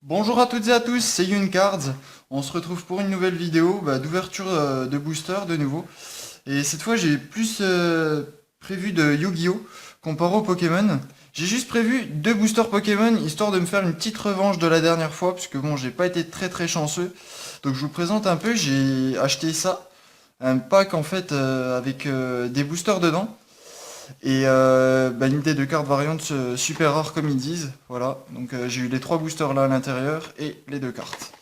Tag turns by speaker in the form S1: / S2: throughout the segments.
S1: Bonjour à toutes et à tous, c'est Youncards. On se retrouve pour une nouvelle vidéo d'ouverture de booster de nouveau. Et cette fois j'ai plus prévu de Yu-Gi-Oh! Comparé au Pokémon. J'ai juste prévu deux boosters Pokémon histoire de me faire une petite revanche de la dernière fois, puisque bon j'ai pas été très chanceux. Donc je vous présente un peu, j'ai acheté ça, un pack en fait avec des boosters dedans. Et une idée de cartes variantes super rares comme ils disent. Voilà, donc j'ai eu les trois boosters là à l'intérieur et les deux cartes.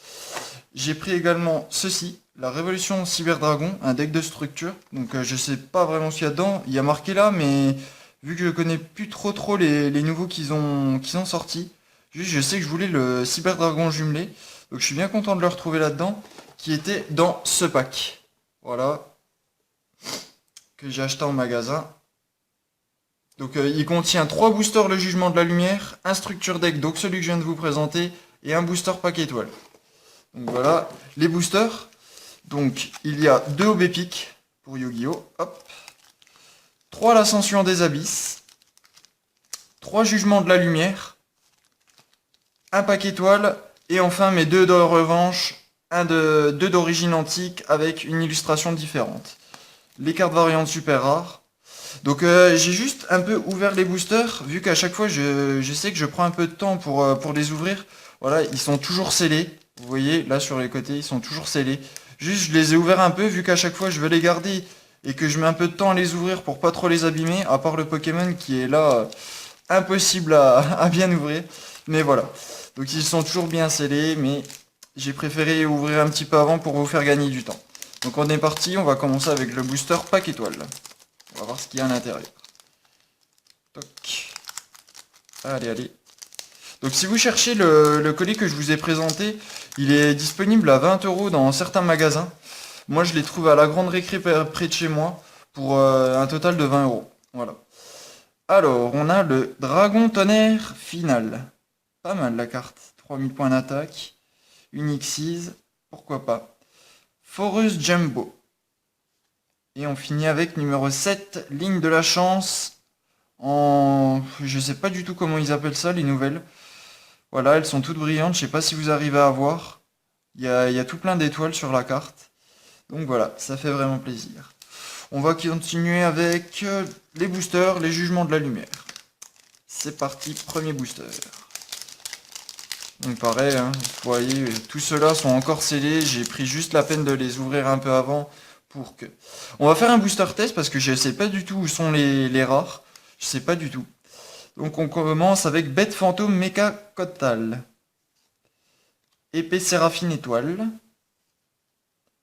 S1: J'ai pris également ceci, la Révolution Cyberdragon, un deck de structure. Donc je sais pas vraiment ce qu'il y a dedans. Il y a marqué là, mais vu que je connais plus trop les nouveaux qu'ils ont sortis, juste je sais que je voulais le Cyberdragon jumelé. Donc je suis bien content de le retrouver là-dedans, qui était dans ce pack. Voilà, que j'ai acheté en magasin. Donc il contient 3 boosters le jugement de la lumière, un structure deck, donc celui que je viens de vous présenter, et un booster pack étoile. Donc voilà, les boosters. Donc il y a 2 Obépic pour Yu-Gi-Oh! Hop. 3 l'ascension des abysses. 3 jugements de la lumière. Un pack étoile. Et enfin mes 2 de revanche. 2 d'origine antique avec une illustration différente. Les cartes variantes super rares. Donc j'ai juste un peu ouvert les boosters, vu qu'à chaque fois je sais que je prends un peu de temps pour les ouvrir. Voilà, ils sont toujours scellés. Vous voyez, là sur les côtés, ils sont toujours scellés. Juste, je les ai ouverts un peu, vu qu'à chaque fois je veux les garder et que je mets un peu de temps à les ouvrir pour pas trop les abîmer, à part le Pokémon qui est là, impossible à bien ouvrir. Mais voilà. Donc ils sont toujours bien scellés, mais j'ai préféré ouvrir un petit peu avant pour vous faire gagner du temps. Donc on est parti, on va commencer avec le booster pack étoile. On va voir ce qu'il y a à l'intérieur. Toc. Allez. Donc si vous cherchez le colis que je vous ai présenté, il est disponible à 20 € dans certains magasins. Moi je les trouve à la grande récré près de chez moi pour un total de 20 €. Voilà. Alors, on a le Dragon Tonnerre Final. Pas mal la carte. 3000 points d'attaque. Unique Seize. Pourquoi pas. Forest Jumbo. Et on finit avec numéro 7, ligne de la chance. Je sais pas du tout comment ils appellent ça, les nouvelles. Voilà, elles sont toutes brillantes, je sais pas si vous arrivez à voir. Il y a tout plein d'étoiles sur la carte. Donc voilà, ça fait vraiment plaisir. On va continuer avec les boosters, les jugements de la lumière. C'est parti, premier booster. Donc pareil, hein, vous voyez, tous ceux-là sont encore scellés. J'ai pris juste la peine de les ouvrir un peu avant pour que... On va faire un booster test parce que je sais pas du tout où sont les rares. Je sais pas du tout. Donc on commence avec Bête Fantôme Mecha Kotal. Épée Séraphine Étoile.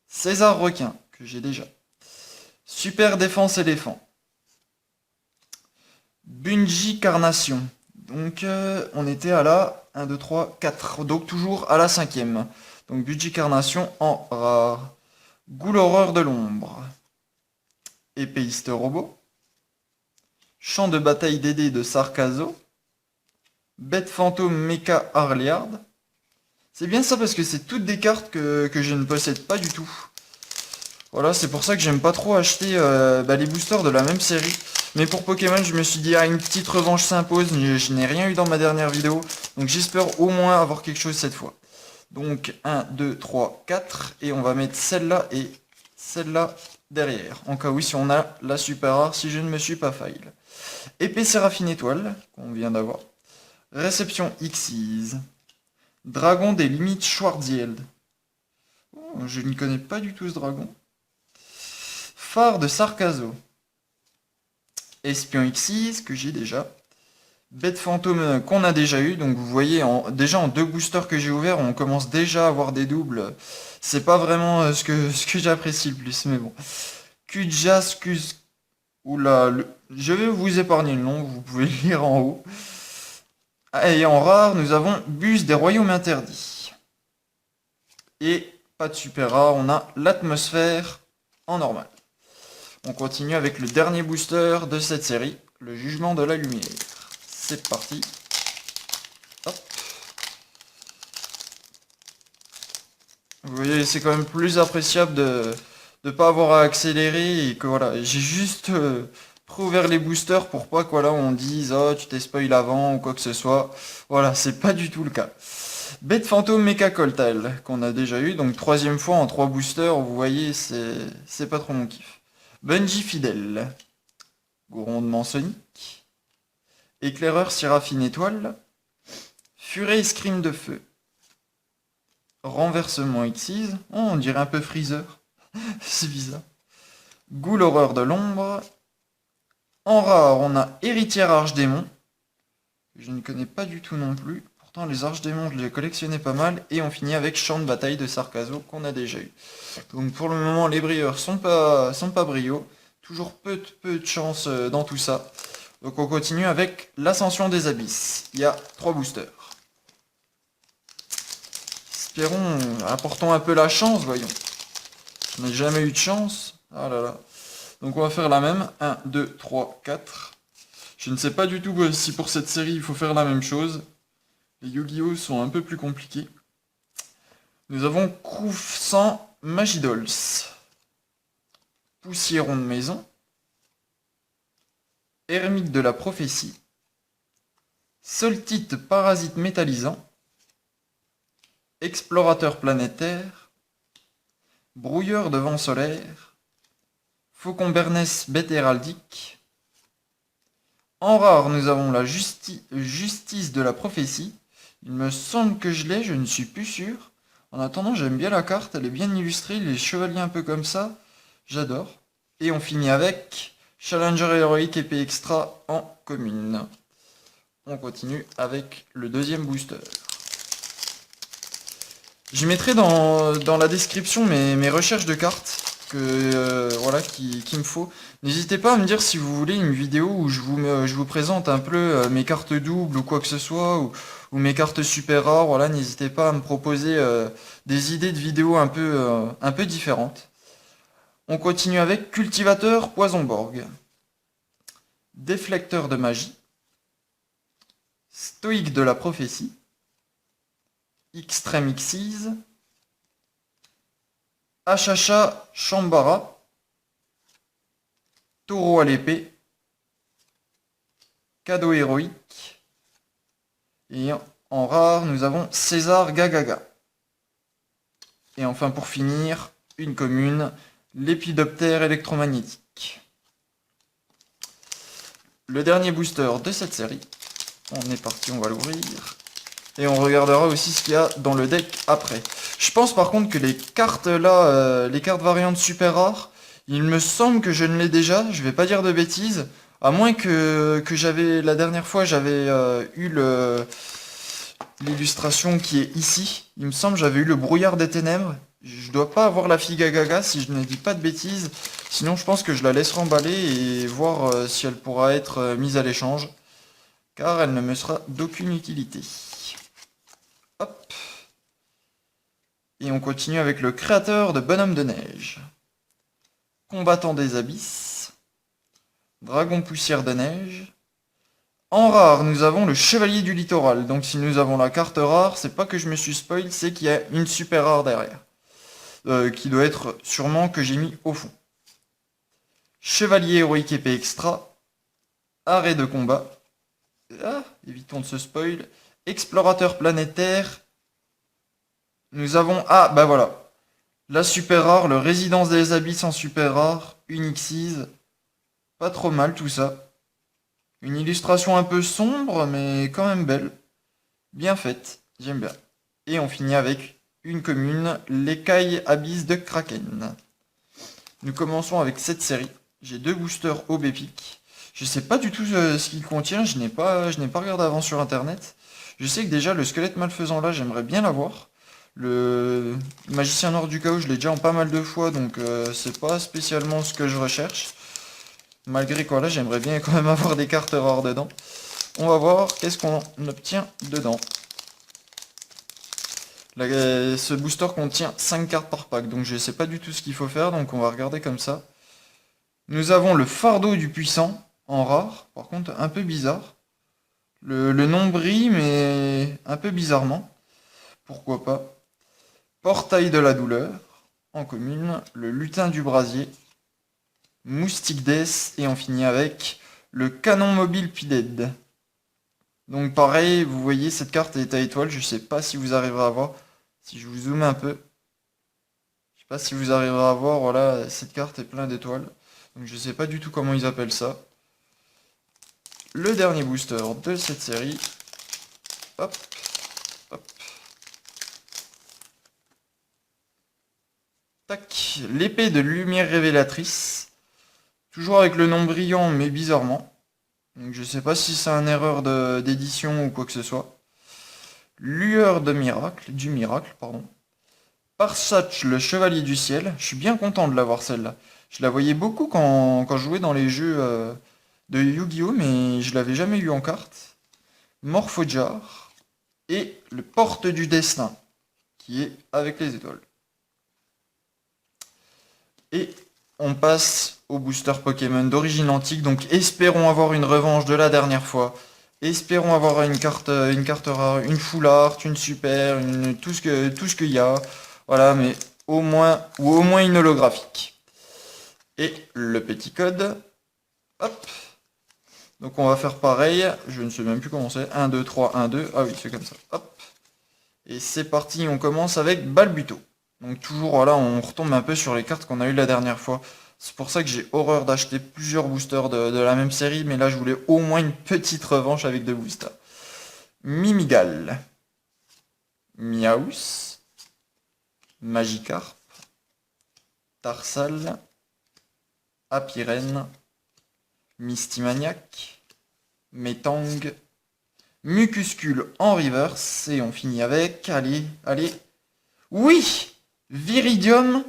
S1: César Requin, que j'ai déjà. Super Défense Éléphant. Bungie Carnation. Donc on était à la 1, 2, 3, 4. Donc toujours à la cinquième. Donc Bungie Carnation en rare. Goule Horreur de l'ombre. Épéiste robot. Champ de bataille Dédé de Sarkazo. Bête fantôme Mecha Harliard. C'est bien ça parce que c'est toutes des cartes que je ne possède pas du tout. Voilà, c'est pour ça que j'aime pas trop acheter les boosters de la même série. Mais pour Pokémon, je me suis dit, ah, une petite revanche s'impose. Je n'ai rien eu dans ma dernière vidéo. Donc j'espère au moins avoir quelque chose cette fois. Donc 1, 2, 3, 4. Et on va mettre celle-là et celle-là derrière. En cas où si on a la super rare, si je ne me suis pas fail. Épée Séraphine Étoile, qu'on vient d'avoir. Réception Xyz. Dragon des limites Schwarzschild. Oh, je ne connais pas du tout ce dragon. Phare de Sarkazo. Espion Xyz, que j'ai déjà. Bête fantôme qu'on a déjà eu. Donc vous voyez, déjà en 2 boosters que j'ai ouverts, on commence déjà à avoir des doubles. C'est pas vraiment ce que j'apprécie le plus, mais bon. Kujas. Oula, je vais vous épargner le nom, vous pouvez le lire en haut. Et en rare, nous avons Bus des Royaumes Interdits. Et pas de super rare, on a l'atmosphère en normal. On continue avec le dernier booster de cette série, le Jugement de la Lumière. C'est parti. Hop. Vous voyez, c'est quand même plus appréciable de ne pas avoir à accélérer et que voilà, j'ai juste ouvert les boosters pour pas que voilà, on dise oh tu t'es spoil avant ou quoi que ce soit. Voilà, c'est pas du tout le cas. Bête fantôme Mecha Coltal, qu'on a déjà eu, donc troisième fois en 3 boosters, vous voyez, c'est pas trop mon kiff. Bungie Fidèle, Grondement Sonic, Éclaireur Siraphine Étoile, Furet Scream de Feu, Renversement Xyz, oh, on dirait un peu Freezer, c'est bizarre. Ghoul Horreur de l'Ombre. En rare, on a Héritière Archdémon, que je ne connais pas du tout non plus. Pourtant, les Archdémons, je les collectionnais pas mal. Et on finit avec Champ de Bataille de Sarkazo, qu'on a déjà eu. Donc pour le moment, les brieurs sont pas brio. Toujours peu de chance dans tout ça. Donc on continue avec l'Ascension des Abysses. Il y a 3 boosters. Espérons, apportons un peu la chance, voyons. Je n'ai jamais eu de chance. Ah là là. Donc on va faire la même. 1, 2, 3, 4. Je ne sais pas du tout si pour cette série il faut faire la même chose. Les Yu-Gi-Oh sont un peu plus compliqués. Nous avons Croufsant Magidols. Poussiéron de maison. Ermite de la prophétie. Soltite parasite métallisant. Explorateur planétaire. Brouilleur de vent solaire. Faucon Bernès bête héraldique. En rare, nous avons la justice de la prophétie. Il me semble que je l'ai, je ne suis plus sûr. En attendant, j'aime bien la carte, elle est bien illustrée, les chevaliers un peu comme ça, j'adore. Et on finit avec Challenger héroïque épée extra en commune. On continue avec le deuxième booster. J'y mettrai dans la description mes recherches de cartes voilà, qu'il me faut. N'hésitez pas à me dire si vous voulez une vidéo où je vous présente un peu mes cartes doubles ou quoi que ce soit, ou mes cartes super rares. Voilà, n'hésitez pas à me proposer des idées de vidéos un peu différentes. On continue avec Cultivateur Poisonborg, Déflecteur de magie, Stoïque de la prophétie, Extreme Xyz, Achacha Shambara, Taureau à l'épée, Cadeau héroïque, et en rare, nous avons César Gagaga. Et enfin, pour finir, une commune, l'Épidoptère électromagnétique. Le dernier booster de cette série. On est parti, on va l'ouvrir. Et on regardera aussi ce qu'il y a dans le deck après. Je pense par contre que les cartes là, les cartes variantes super rares, il me semble que je ne l'ai déjà, je vais pas dire de bêtises. À moins que la dernière fois, j'avais eu l'illustration qui est ici. Il me semble que j'avais eu le brouillard des ténèbres. Je dois pas avoir la fille Gagaga si je ne dis pas de bêtises. Sinon, je pense que je la laisserai emballer et voir si elle pourra être mise à l'échange. Car elle ne me sera d'aucune utilité. Hop. Et on continue avec le créateur de Bonhomme de Neige. Combattant des Abysses. Dragon Poussière de Neige. En rare, nous avons le Chevalier du Littoral. Donc si nous avons la carte rare, c'est pas que je me suis spoil, c'est qu'il y a une super rare derrière. Qui doit être sûrement que j'ai mis au fond. Chevalier héroïque épée extra. Arrêt de combat. Ah, évitons de se spoil. Explorateur planétaire. Nous avons... Ah, bah voilà. La super rare, le Résidence des Abysses en super rare. Une Xyz. Pas trop mal tout ça. Une illustration un peu sombre, mais quand même belle. Bien faite. J'aime bien. Et on finit avec une commune, l'écaille abysse de Kraken. Nous commençons avec cette série. J'ai 2 boosters Aube épique. Je sais pas du tout ce qu'il contient, je n'ai pas regardé avant sur internet. Je sais que déjà le squelette malfaisant là, j'aimerais bien l'avoir. Le magicien noir du chaos, je l'ai déjà en pas mal de fois, donc c'est pas spécialement ce que je recherche. Malgré quoi là, j'aimerais bien quand même avoir des cartes rares dedans. On va voir qu'est-ce qu'on obtient dedans. Ce booster contient 5 cartes par pack, donc je ne sais pas du tout ce qu'il faut faire, donc on va regarder comme ça. Nous avons le fardeau du puissant, en rare, par contre un peu bizarre. Le nom brille, mais un peu bizarrement. Pourquoi pas. Portail de la douleur, en commune, le lutin du brasier, moustique d'Es, et on finit avec le canon mobile Pided. Donc pareil, vous voyez, cette carte est à étoile. Je sais pas si vous arriverez à voir. Si je vous zoome un peu. Je sais pas si vous arriverez à voir, voilà, cette carte est pleine d'étoiles. Donc je sais pas du tout comment ils appellent ça. Le dernier booster de cette série. Hop, hop. Tac, l'épée de lumière révélatrice. Toujours avec le nom brillant, mais bizarrement. Donc je sais pas si c'est une erreur d'édition ou quoi que ce soit. Lueur de miracle, du miracle, pardon. Parsach, le chevalier du ciel. Je suis bien content de l'avoir celle-là. Je la voyais beaucoup quand je jouais dans les jeux de Yu-Gi-Oh! Mais je l'avais jamais eu en carte. Morphojar. Et le porte du destin, qui est avec les étoiles. Et on passe au booster Pokémon d'origine antique. Donc espérons avoir une revanche de la dernière fois. Espérons avoir une carte rare, une full art, une super, tout ce qu'il y a. Voilà, mais au moins une holographique. Et le petit code. Hop. Donc on va faire pareil. Je ne sais même plus comment c'est. 1, 2, 3, 1, 2. Ah oui, c'est comme ça. Hop. Et c'est parti, on commence avec Balbuto. Donc toujours, voilà, on retombe un peu sur les cartes qu'on a eues la dernière fois. C'est pour ça que j'ai horreur d'acheter plusieurs boosters de la même série, mais là je voulais au moins une petite revanche avec deux boosters. Mimigal, Miaus, Magikarp, Tarsal, Apiren, Mistimaniac, Metang, Mucuscule en reverse, et on finit avec, allez, oui, Viridium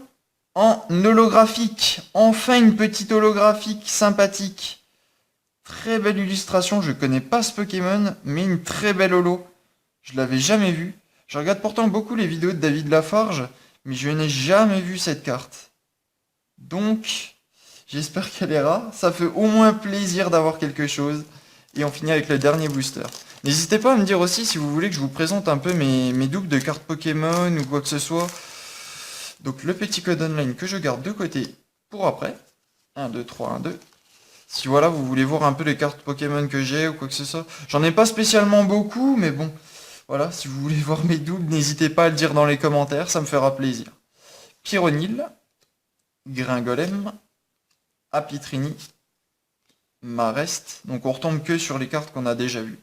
S1: en holographique. Enfin une petite holographique sympathique. Très belle illustration, je connais pas ce Pokémon, mais une très belle holo. Je l'avais jamais vue. Je regarde pourtant beaucoup les vidéos de David Lafarge, mais je n'ai jamais vu cette carte. Donc, j'espère qu'elle est rare. Ça fait au moins plaisir d'avoir quelque chose. Et on finit avec le dernier booster. N'hésitez pas à me dire aussi si vous voulez que je vous présente un peu mes doubles de cartes Pokémon ou quoi que ce soit. Donc le petit code online que je garde de côté pour après. 1, 2, 3, 1, 2. Si voilà, vous voulez voir un peu les cartes Pokémon que j'ai ou quoi que ce soit. J'en ai pas spécialement beaucoup, mais bon. Voilà, si vous voulez voir mes doubles, n'hésitez pas à le dire dans les commentaires, ça me fera plaisir. Pyronil, Gringolem, Apitrini, Marest. Donc on retombe que sur les cartes qu'on a déjà vues.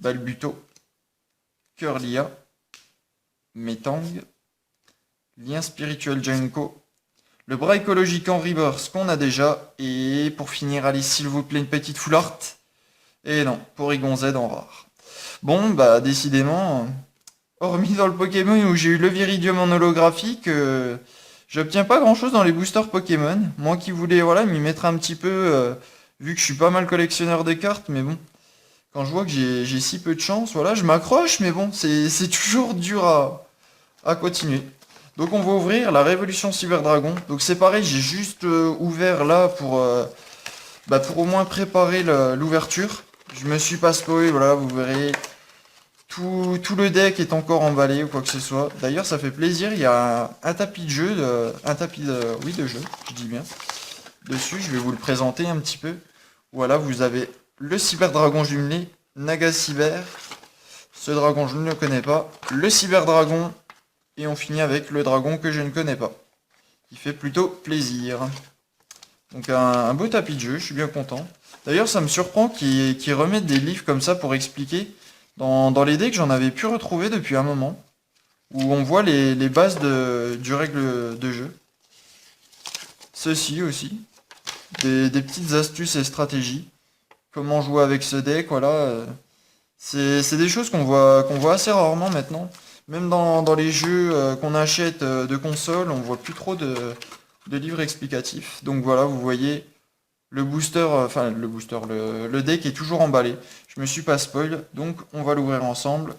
S1: Balbuto, Curlia, Metang, Lien spirituel Junko, le bras écologique en reverse qu'on a déjà, et pour finir, allez s'il vous plaît une petite full art. Et non, Porygon Z en rare. Bon, bah décidément, hormis dans le Pokémon où j'ai eu le Viridium en holographique, j'obtiens pas grand chose dans les boosters Pokémon. Moi qui voulais voilà, m'y mettre un petit peu, vu que je suis pas mal collectionneur de cartes, mais bon, quand je vois que j'ai si peu de chance, voilà, je m'accroche, mais bon, c'est toujours dur à continuer. Donc on va ouvrir la Révolution Cyber Dragon. Donc c'est pareil, j'ai juste ouvert là pour au moins préparer l'ouverture. Je me suis pas spoilé, voilà, vous verrez. Tout le deck est encore emballé ou quoi que ce soit. D'ailleurs ça fait plaisir, il y a un tapis de jeu, oui, de jeu, je dis bien. Dessus, je vais vous le présenter un petit peu. Voilà, vous avez le Cyber Dragon jumelé, Naga Cyber. Ce dragon je ne le connais pas. Le Cyber Dragon. Et on finit avec le dragon que je ne connais pas. Qui fait plutôt plaisir. Donc un beau tapis de jeu, je suis bien content. D'ailleurs ça me surprend qu'ils remettent des livres comme ça pour expliquer. Dans les decks j'en avais pu retrouver depuis un moment. Où on voit les bases du règle de jeu. Ceci aussi. Des petites astuces et stratégies. Comment jouer avec ce deck, voilà. C'est des choses qu'on voit assez rarement maintenant. Même dans les jeux qu'on achète de console, on voit plus trop de livres explicatifs. Donc voilà, vous voyez, le booster, le deck est toujours emballé. Je me suis pas spoil, donc on va l'ouvrir ensemble.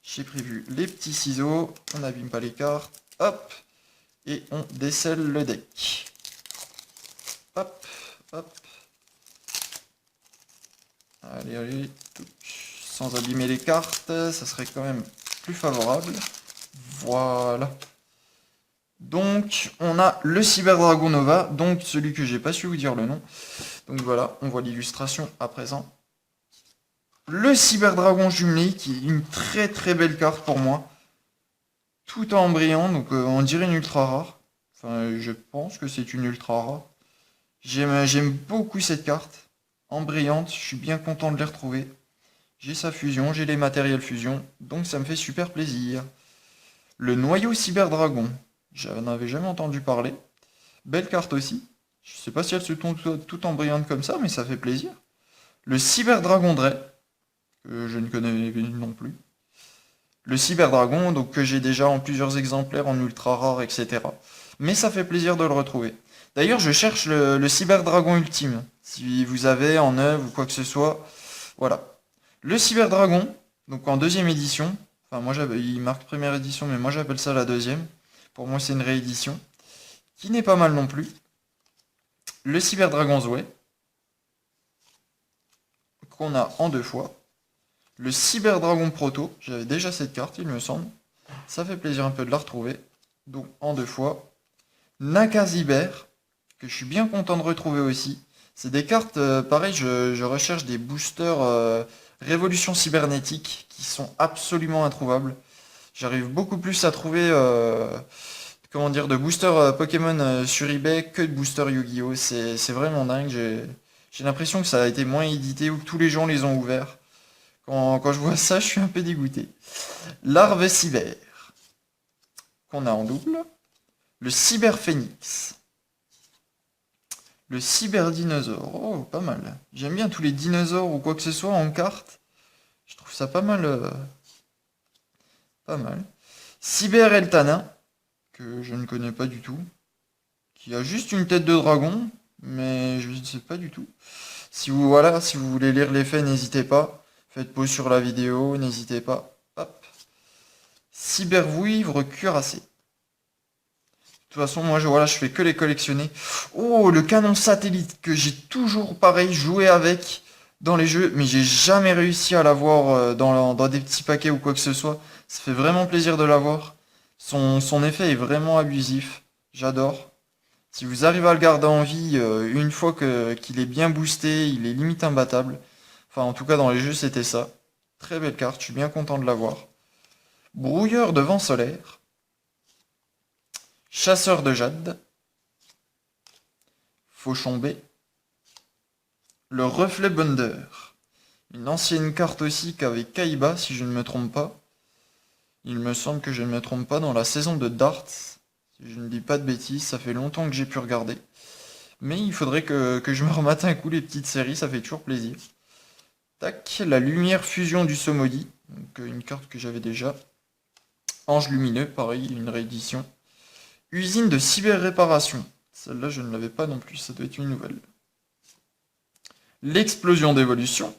S1: J'ai prévu les petits ciseaux, on n'abîme pas les cartes, hop, et on décèle le deck. Hop, hop. Allez, sans abîmer les cartes, ça serait quand même plus favorable. Voilà. Donc, on a le Cyber Dragon Nova, donc celui que j'ai pas su vous dire le nom. Donc voilà, on voit l'illustration à présent. Le Cyberdragon jumelé, qui est une très très belle carte pour moi. Tout en brillant, donc on dirait une ultra rare. Enfin, je pense que c'est une ultra rare. J'aime beaucoup cette carte. En brillante, je suis bien content de les retrouver. J'ai sa fusion, j'ai les matériels fusion, donc ça me fait super plaisir. Le noyau Cyberdragon, j'en avais jamais entendu parler. Belle carte aussi. Je sais pas si elle se tombe tout en brillante comme ça, mais ça fait plaisir. Le Cyberdragon Dray, que je ne connais non plus. Le Cyberdragon, donc que j'ai déjà en plusieurs exemplaires, en ultra rare, etc. Mais ça fait plaisir de le retrouver. D'ailleurs, je cherche le Cyberdragon ultime. Si vous avez en œuvre ou quoi que ce soit, voilà. Le Cyberdragon, donc en deuxième édition. Enfin, moi, il marque première édition, mais moi j'appelle ça la deuxième. Pour moi, c'est une réédition. Qui n'est pas mal non plus. Le Cyberdragon Zoé, qu'on a en deux fois. Le Cyberdragon Proto, j'avais déjà cette carte, il me semble. Ça fait plaisir un peu de la retrouver. Donc en deux fois. Nakaziber, que je suis bien content de retrouver aussi. C'est des cartes, pareil, je recherche des boosters Révolution Cybernétique qui sont absolument introuvables. J'arrive beaucoup plus à trouver comment dire, de boosters Pokémon sur eBay que de boosters Yu-Gi-Oh! C'est vraiment dingue. J'ai l'impression que ça a été moins édité ou que tous les gens les ont ouverts. Quand je vois ça, je suis un peu dégoûté. Larve Cyber, qu'on a en double. Le Cyber Phoenix. Le Cyber Dinosaure. Oh, pas mal. J'aime bien tous les dinosaures ou quoi que ce soit en carte. Je trouve ça pas mal. Pas mal. Cyber Eltana, que je ne connais pas du tout. Qui a juste une tête de dragon, mais je ne sais pas du tout. Si vous, voilà, si vous voulez lire les faits, n'hésitez pas. Faites pause sur la vidéo, n'hésitez pas. Hop. Cybervouivre cuirassé. De toute façon, moi, voilà, je fais que les collectionner. Oh, le canon satellite, que j'ai toujours, pareil, joué avec dans les jeux, mais j'ai jamais réussi à l'avoir dans des petits paquets ou quoi que ce soit. Ça fait vraiment plaisir de l'avoir. Son effet est vraiment abusif. J'adore. Si vous arrivez à le garder en vie, une fois qu'il est bien boosté, il est limite imbattable. Enfin, en tout cas, dans les jeux, c'était ça. Très belle carte, je suis bien content de l'avoir. Brouilleur de vent solaire. Chasseur de jade. Fauchon B. Le reflet Bonder. Une ancienne carte aussi qu'avait Kaiba, si je ne me trompe pas. Il me semble que je ne me trompe pas dans la saison de Darts. Si je ne dis pas de bêtises, ça fait longtemps que j'ai pu regarder. Mais il faudrait que je me remette un coup les petites séries, ça fait toujours plaisir. Tac, la lumière fusion du Somodi. Donc une carte que j'avais déjà. Ange lumineux, pareil, une réédition. Usine de cyber-réparation. Celle-là, je ne l'avais pas non plus, ça doit être une nouvelle. L'explosion d'évolution.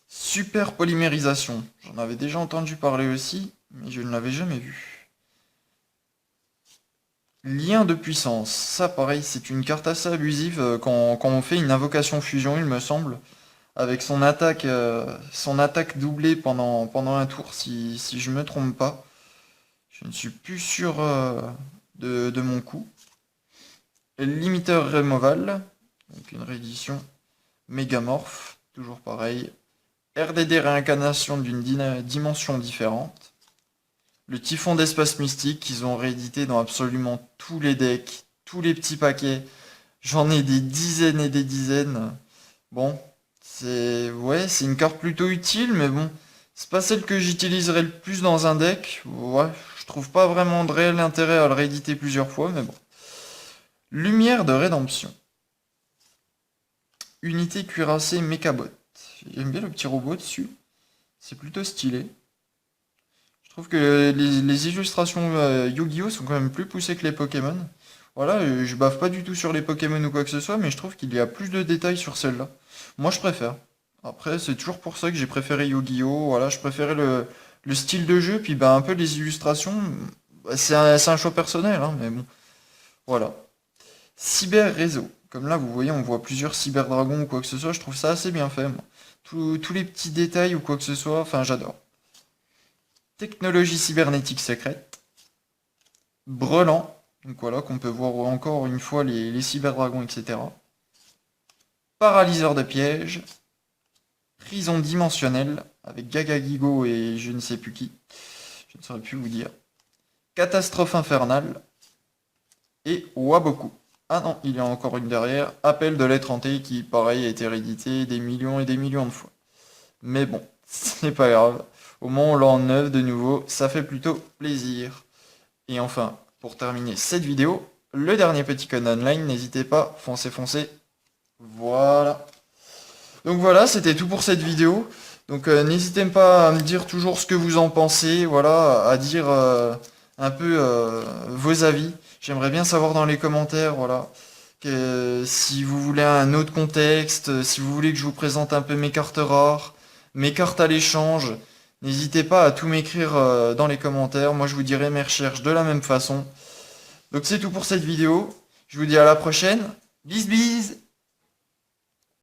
S1: Super polymérisation. J'en avais déjà entendu parler aussi, mais je ne l'avais jamais vu. Lien de puissance. Ça, pareil, c'est une carte assez abusive quand on fait une invocation fusion, il me semble. Avec son attaque doublée pendant un tour, si je me trompe pas. Je ne suis plus sûr de mon coup. Limiteur removal, donc une réédition. Mégamorph, toujours pareil. RDD réincarnation d'une dimension différente. Le typhon d'espace mystique qu'ils ont réédité dans absolument tous les decks, tous les petits paquets. J'en ai des dizaines et des dizaines. Bon, c'est une carte plutôt utile, mais bon, c'est pas celle que j'utiliserai le plus dans un deck. Ouais, je trouve pas vraiment de réel intérêt à le rééditer plusieurs fois, mais bon. Lumière de rédemption. Unité cuirassée Mechabot. J'aime bien le petit robot dessus. C'est plutôt stylé. Je trouve que les illustrations Yu-Gi-Oh sont quand même plus poussées que les Pokémon. Voilà, je baffe pas du tout sur les Pokémon ou quoi que ce soit, mais je trouve qu'il y a plus de détails sur celle-là. Moi, je préfère. Après, c'est toujours pour ça que j'ai préféré Yu-Gi-Oh! Voilà, je préférais le style de jeu, puis bah, un peu les illustrations. Bah, c'est un choix personnel, hein, mais bon. Voilà. Cyber réseau. Comme là, vous voyez, on voit plusieurs cyberdragons ou quoi que ce soit. Je trouve ça assez bien fait, moi. Tous les petits détails ou quoi que ce soit, enfin, j'adore. Technologie cybernétique secrète. Brelan. Donc voilà, qu'on peut voir encore une fois les cyberdragons, etc. Paralyseur de piège. Prison dimensionnelle, avec Gaga Gigo et je ne sais plus qui. Je ne saurais plus vous dire. Catastrophe infernale. Et Waboku. Ah non, il y a encore une derrière. Appel de l'être hanté qui, pareil, a été réédité des millions et des millions de fois. Mais bon, ce n'est pas grave. Au moins, on l'a en neuf de nouveau. Ça fait plutôt plaisir. Et enfin, pour terminer cette vidéo, le dernier petit code online. N'hésitez pas, foncez, foncez. Voilà. Donc voilà, c'était tout pour cette vidéo. Donc n'hésitez pas à me dire toujours ce que vous en pensez. Voilà, à dire un peu vos avis. J'aimerais bien savoir dans les commentaires, voilà, si vous voulez un autre contexte, si vous voulez que je vous présente un peu mes cartes rares, mes cartes à l'échange, n'hésitez pas à tout m'écrire dans les commentaires. Moi, je vous dirai mes recherches de la même façon. Donc c'est tout pour cette vidéo. Je vous dis à la prochaine. Bis bis!